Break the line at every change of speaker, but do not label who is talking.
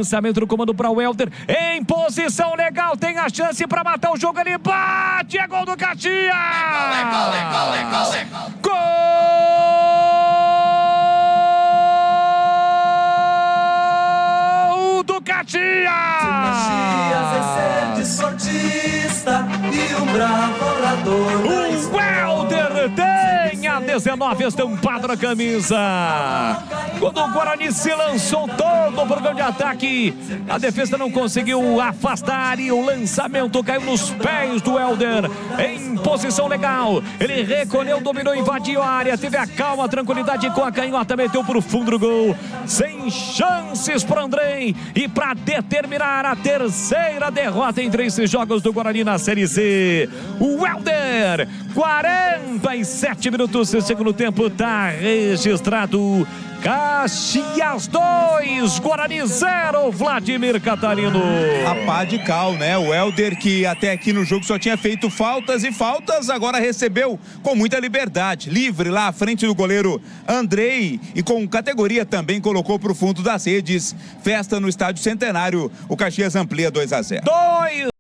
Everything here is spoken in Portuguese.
Lançamento do comando para o Welder, em posição legal, tem a chance para matar o jogo, ele bate, é gol do Caxias! Gol do Caxias!
Caxias é ser desportista e um bravo orador.
O Welder tem a 19 estampado na camisa. Quando o Guarani se lançou todo o programa de ataque, a defesa não conseguiu afastar e o lançamento caiu nos pés do Welder. Em posição legal, ele recolheu, dominou, invadiu a área, teve a calma, a tranquilidade com a canhota, meteu pro fundo do gol. Sem chances para Andrei e para determinar a terceira derrota em 3 jogos do Guarani na Série C. O Welder, 47 minutos do segundo tempo, está registrado. Caxias 2, Guarani 0, Vladimir Catarino.
A pá de cal, né? O Welder, que até aqui no jogo só tinha feito faltas e faltas, agora recebeu com muita liberdade. Livre lá à frente do goleiro Andrei e com categoria também colocou para o fundo das redes. Festa no Estádio Centenário, o Caxias amplia 2-0.